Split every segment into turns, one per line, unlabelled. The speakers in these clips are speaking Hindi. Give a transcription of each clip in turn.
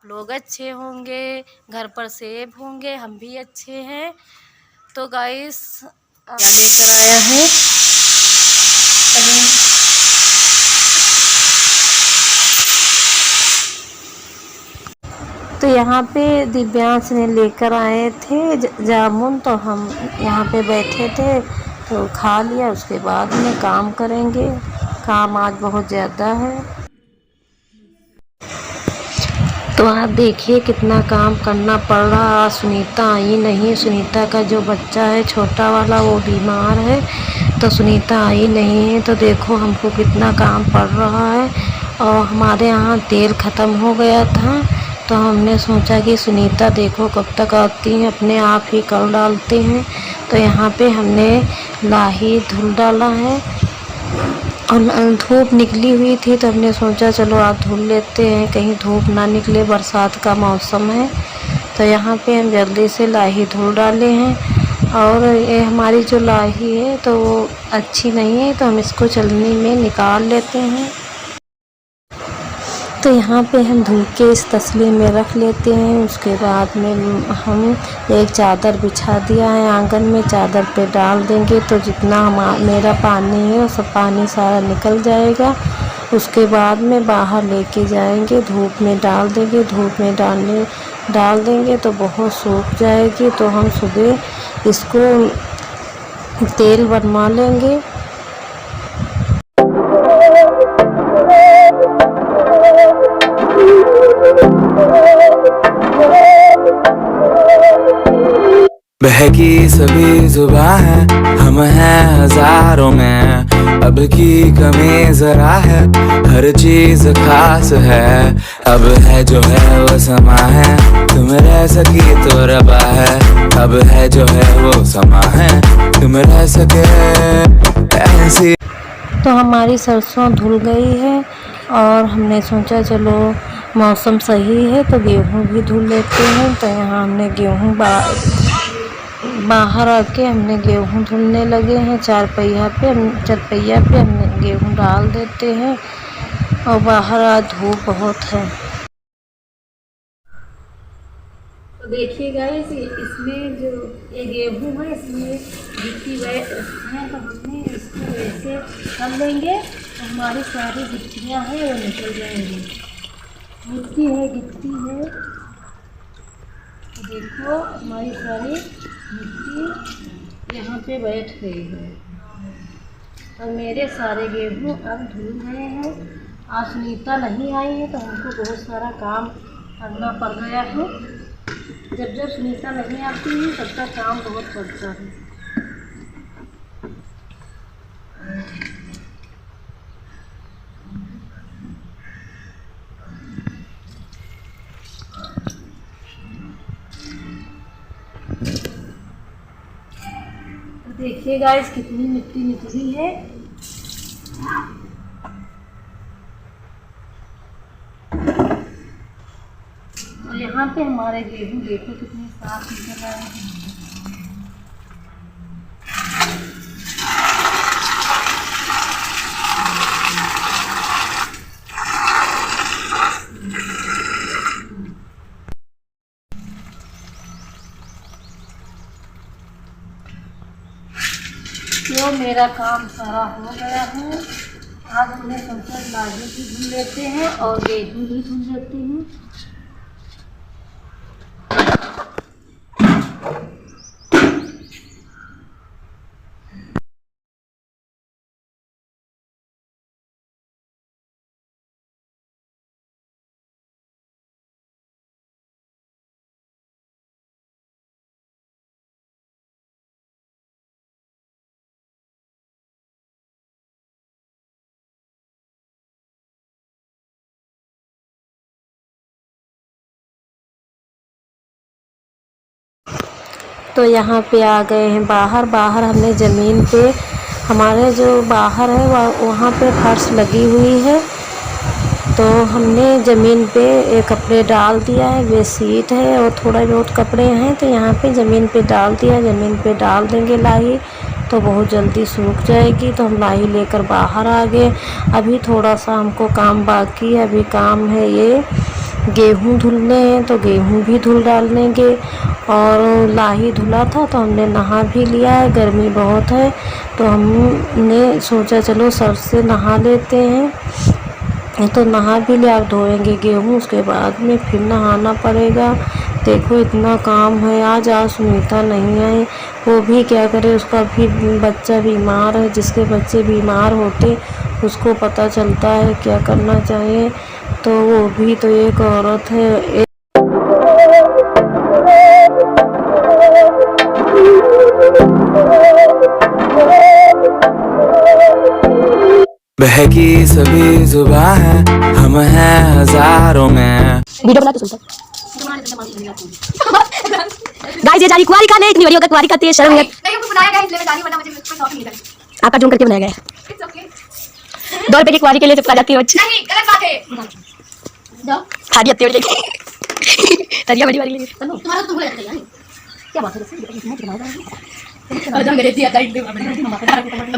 लोग अच्छे होंगे, घर पर सेब होंगे, हम भी अच्छे हैं। तो गाइस क्या लेकर आया है तो यहाँ पे दिव्यांश ने लेकर आए थे जामुन, तो हम यहाँ पे बैठे थे तो खा लिया। उसके बाद में काम करेंगे, काम आज बहुत ज़्यादा है। तो आप देखिए कितना काम करना पड़ रहा। सुनीता आई नहीं, सुनीता का जो बच्चा है छोटा वाला वो बीमार है, तो सुनीता आई नहीं है। तो देखो हमको कितना काम पड़ रहा है। और हमारे यहाँ तेल ख़त्म हो गया था, तो हमने सोचा कि सुनीता देखो कब तक आती हैं, अपने आप ही कर डालते हैं। तो यहाँ पे हमने लाही धुल डाला है और धूप निकली हुई थी, तो हमने सोचा चलो आज धुल लेते हैं, कहीं धूप ना निकले, बरसात का मौसम है। तो यहाँ पे हम जल्दी से लाही धुल डाले हैं। और ये हमारी जो लाही है तो वो अच्छी नहीं है, तो हम इसको चलनी में निकाल लेते हैं। तो यहाँ पे हम धुल के इस तसले में रख लेते हैं। उसके बाद में हम एक चादर बिछा दिया है आंगन में, चादर पे डाल देंगे तो जितना मेरा पानी है वो सब पानी सारा निकल जाएगा। उसके बाद में बाहर लेके जाएंगे, धूप में डाल देंगे। धूप में डाल देंगे तो बहुत सूख जाएगी, तो हम सुबह इसको तेल बनवा लेंगे।
बहकी सभी जुबां है, हम हैं हजारों में, अब की कमी जरा है, हर चीज खास है। अब है जो है वो समा है, तुम रह सकी तो रबा है। अब है जो है वो समा है, तुम रह सके ऐसी।
तो हमारी सरसों धुल गई है और हमने सोचा चलो मौसम सही है तो गेहूँ भी धुल लेते हैं। तो यहाँ हमने गेहूँ बाहर आके हमने गेहूँ धुलने लगे हैं। चरपैया पे हमने गेहूँ डाल देते हैं। और बाहर आज धूप बहुत है। तो देखिए गाइस, इसमें जो ये गेहूँ है इसमें गिट्टी है, तो हमने इसको ऐसे कर लेंगे तो हमारी सारी गिट्टियाँ हैं वो निकल जाएंगी। गिट्टी है तो देखो हमारी सारी मिट्टी यहाँ पे बैठ गई है। और मेरे सारे गेहूँ अब धुल गए हैं। आज सुनीता नहीं आई है तो हमको बहुत सारा काम करना पड़ गया है। जब सुनीता नहीं आती है तब तक काम बहुत पड़ता है। देखिए गाइस कितनी मिट्टी निकली है। और यहाँ पे हमारे गेहूँ देखो कितने साफ निकल रहे हैं। तो मेरा काम सारा हो गया है। आज हमने सोचा लाही भी धुल लेते हैं और गेहूँ भी धुल लेते हैं। तो यहाँ पे आ गए हैं बाहर हमने ज़मीन पे, हमारे जो बाहर है वहाँ पे फर्श लगी हुई है, तो हमने ज़मीन पे कपड़े डाल दिया है। बेडशीट है और थोड़ा बहुत कपड़े हैं, तो यहाँ पे ज़मीन पे डाल दिया। ज़मीन पे डाल देंगे लाही तो बहुत जल्दी सूख जाएगी। तो हम लाही लेकर बाहर आ गए। अभी थोड़ा सा हमको काम बाकी है, अभी काम है ये गेहूँ धुलने हैं तो गेहूँ भी धुल डाल लेंगे। और लाही धुला था तो हमने नहा भी लिया है, गर्मी बहुत है तो हमने सोचा चलो सर से नहा लेते हैं। तो नहा भी लिया, अब धोएंगे गेहूँ, उसके बाद में फिर नहाना पड़ेगा। देखो इतना काम है। आज सुनीता नहीं आई, वो भी क्या करे, उसका भी बच्चा बीमार है। जिसके बच्चे बीमार होते उसको पता चलता है क्या करना चाहिए, तो वो भी तो एक औरत है।
बहकी सभी जुबां है, हम हैं हजारों में।
वीडियो बना तो सुनता गाइस, ये जारी कुआरी का नहीं, इतनी बड़ी होकर कुआरी का तेज शर्म है।
नहीं वो बनाया गया है, इसलिए मैं जारी वरना मुझे कोई शौक नहीं था।
आपका जूम करके बनाया गया है।
It's okay.
2 रुपए की कुआरी के लिए चुप जाती है बच्ची।
नहीं गलत बात है। जाओ
खादी हत्या लेके तरिया बड़ी वाली लेके
तुम्हारा तो बोला यार
क्या बात है।
अरे मेरे दिया टाइट दे अबे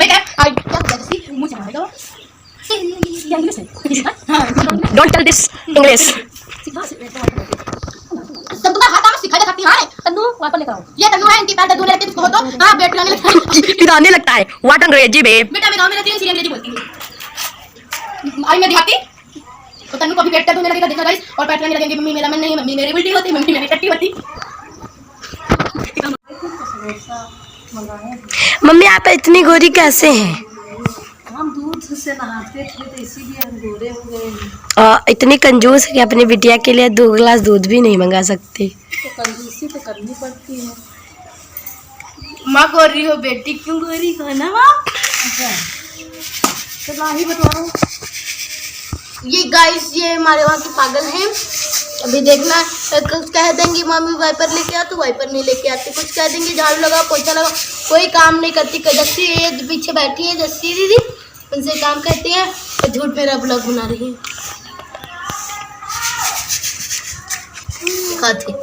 क्या आई क्या बोला जैसी मुंह चढ़ा दो क्या इंग्लिश है।
Don't tell this English.
Tannu का हाथ में सिखा जाती है।
तन्नू वापस लेकर आओ।
ये तन्नू है, इनकी पैर दर्द होने लगती है इसको तो हां पेट पिलाने लगता है।
पिलाने लगता है। व्हाट अंग्रेजी बेब।
बेटा मैं गांव में रहती हूं, इसलिए अंग्रेजी बोलती हूं। आई मैं देहाती तो तन्नू को भी पेट दर्द होने लगेगा, देखना गाइस, और पेट पिलाने लगेंगे। मम्मी मेरा मन नहीं, मम्मी मेरी उल्टी होती, मम्मी मेरी टट्टी होती।
मम्मी आप इतनी गोरी कैसे हैं?
हम दूध से नहाते थे तो इसीलिए हम गोरे हो गए।
इतनी कंजूस है कि अपनी बिटिया के लिए 2 गिलास दूध भी नहीं मंगा सकती।
तो कंजूसी तो करनी पड़ती है।
माँ गोरी हो बेटी, क्यों गोरी हो ना माँ?
तो लाही बताओ।
ये गाइस ये हमारे वहाँ की पागल हैं। अभी देखना, कुछ कह देंगी मम्मी वाइपर लेके आ, तो वाइपर नहीं लेके आती। कुछ कह देंगे झाड़ू लगाओ पोछा लगाओ, कोई काम नहीं करती। जस्सी ये पीछे बैठी है जस्सी दीदी, उनसे काम कहती है और झूठ मेरा ब्लॉग बना रही है। खाती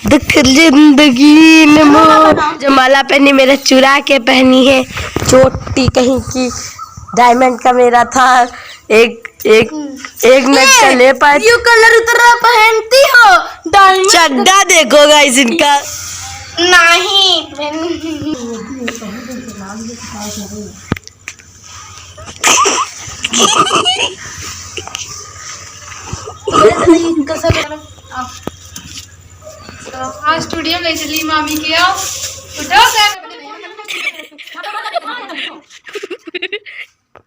दुख जिंदगी ने मोह जो माला पहनी मेरा चुरा के पहनी है। चोटी कहीं की डायमंड का मेरा था। एक मिनट चले पर
यू कलर उतरा पहनती हो डायमंड।
चड्डा देखो गाइस इनका।
नहीं आज स्टूडियो में चली मामी के आओ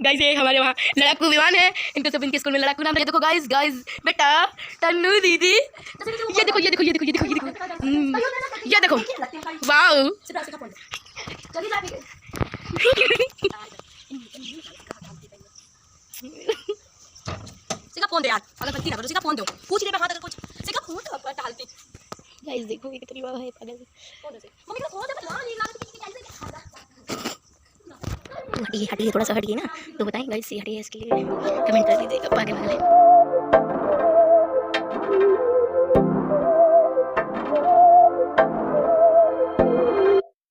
गाइस ये हमारे वहाँ लड़ाकू विमान है। इनको सब इनके स्कूल में लड़ाकू नाम रखे। देखो गाइस गाइस बेटा तन्नू दीदी, ये देखो ये देखो ये देखो ये देखो ये देखो ये देखो वाओ। सिका फोन दे यार, अगर गलती ना करो सिका फोन दो। पूछ ले पे हाथ अगर कुछ सिका फोन तो डालती। गाइस देखो ये कितनी बार है पागल। मम्मी को फोन दे पर नहीं लागत किसी कैसे हटिए थोड़ा सा हटिए ना, तो बताएं गाइस ये हटिए, इसके लिए कमेंट कर दीजिएगा। पागल वाले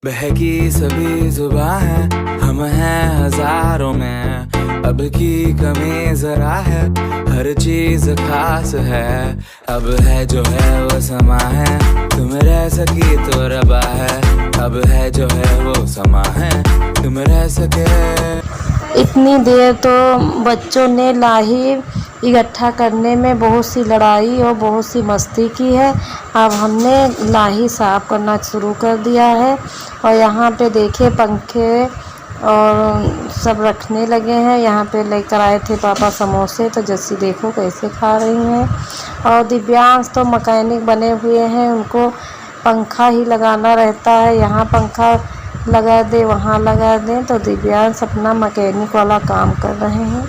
बहकी सभी जुबां है, हम हैं हजारों में। अब की कमी जरा है, हर चीज खास है। अब है जो है वो समा है, तुम रह सकी तो रबा है। अब है जो है वो समा है, तुम रह सके।
इतनी देर तो बच्चों ने लाही इकट्ठा करने में बहुत सी लड़ाई और बहुत सी मस्ती की है। अब हमने लाही साफ करना शुरू कर दिया है। और यहाँ पे देखिए पंखे और सब रखने लगे हैं। यहाँ पे लेकर आए थे पापा समोसे, तो जस्सी देखो कैसे खा रही हैं। और दिव्यांश तो मैकेनिक बने हुए हैं, उनको पंखा ही लगाना रहता है। यहाँ पंखा लगा दे वहाँ लगा दें, तो दिव्यांश अपना मैकेनिक वाला काम कर रहे हैं।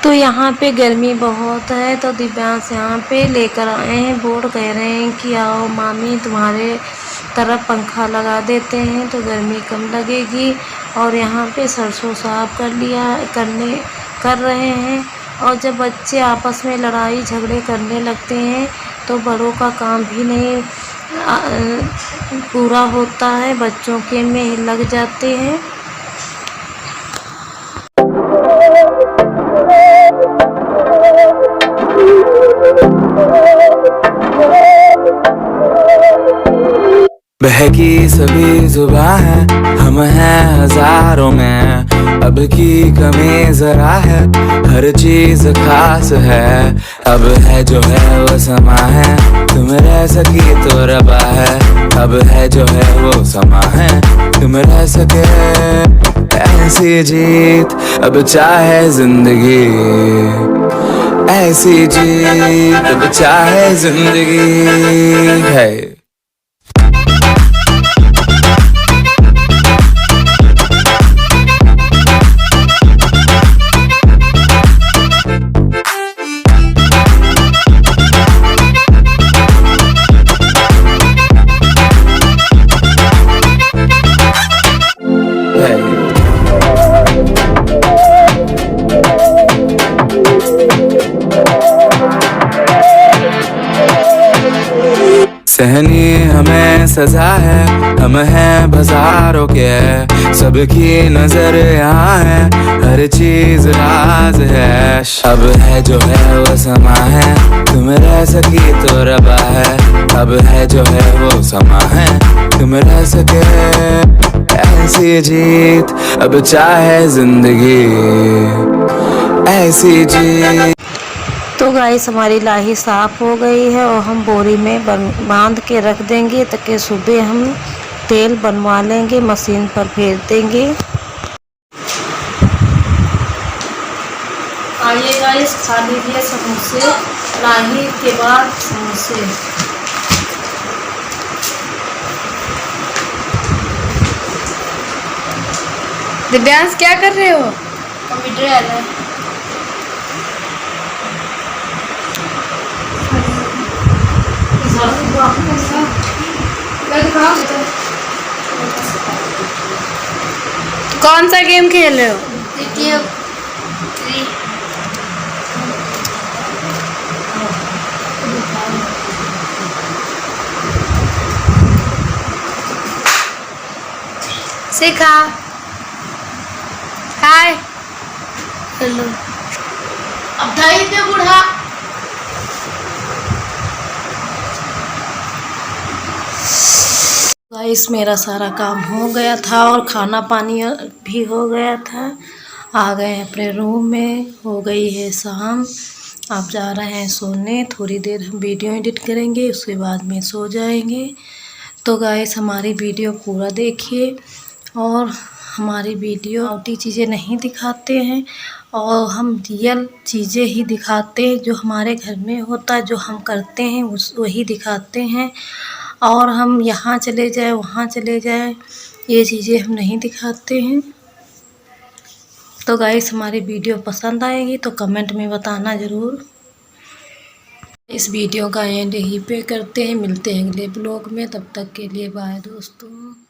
तो यहाँ पे गर्मी बहुत है, तो दिव्यांश यहाँ पे लेकर आए हैं बोर्ड, कह रहे हैं कि आओ मामी तुम्हारे तरफ पंखा लगा देते हैं तो गर्मी कम लगेगी। और यहाँ पे सरसों साफ कर रहे हैं। और जब बच्चे आपस में लड़ाई झगड़े करने लगते हैं तो बड़ों का काम भी नहीं पूरा होता है, बच्चों के में लग जाते हैं।
बहकी सभी जुबां है, हम हैं हजारों में। अब की कमी जरा है, हर चीज खास है। अब है जो है वो समा है, तुम रह सकी तो रबा है। अब है जो है वो समा है, तुम रह सके ऐसी जीत। अब चाहे जिंदगी ऐसी जीत, अब चाहे जिंदगी है। सहनी हमें सजा है, हम हैं बाजारों के। सबकी नजर यहाँ है, हर चीज राज है। अब है जो है वो समा है, तुम रह सकी तो रबा है। अब है जो है वो समा है, तुम रह सके ऐसी जीत। अब चाहे जिंदगी ऐसी जीत।
तो गाइस हमारी लाही साफ़ हो गई है और हम बोरी में बांध के रख देंगे ताकि सुबह हम तेल बनवा लेंगे, मशीन पर फेर देंगे। आइए गाइस खा लीजिए समोसे, लाही के बाद समोसे।
दिव्यांश क्या कर रहे हो?
कंप्यूटर है।
कौन सा गेम खेल रहे हो?
देखिए
सिखा। Hi
hello. अब ढाई दे बूढ़ा।
गाइस मेरा सारा काम हो गया था और खाना पानी भी हो गया था। आ गए हैं अपने रूम में, हो गई है शाम। आप जा रहे हैं सोने, थोड़ी देर हम वीडियो एडिट करेंगे, उसके बाद में सो जाएंगे। तो गाइस हमारी वीडियो पूरा देखिए और हमारी वीडियो आउटी चीज़ें नहीं दिखाते हैं और हम रियल चीज़ें ही दिखाते हैं, जो हमारे घर में होता है, जो हम करते हैं वही दिखाते हैं। और हम यहाँ चले जाए वहाँ चले जाए ये चीज़ें हम नहीं दिखाते हैं। तो गाइस हमारी वीडियो पसंद आएगी तो कमेंट में बताना ज़रूर। इस वीडियो का एंड यहीं पे करते हैं, मिलते हैं अगले ब्लॉग में। तब तक के लिए बाय दोस्तों।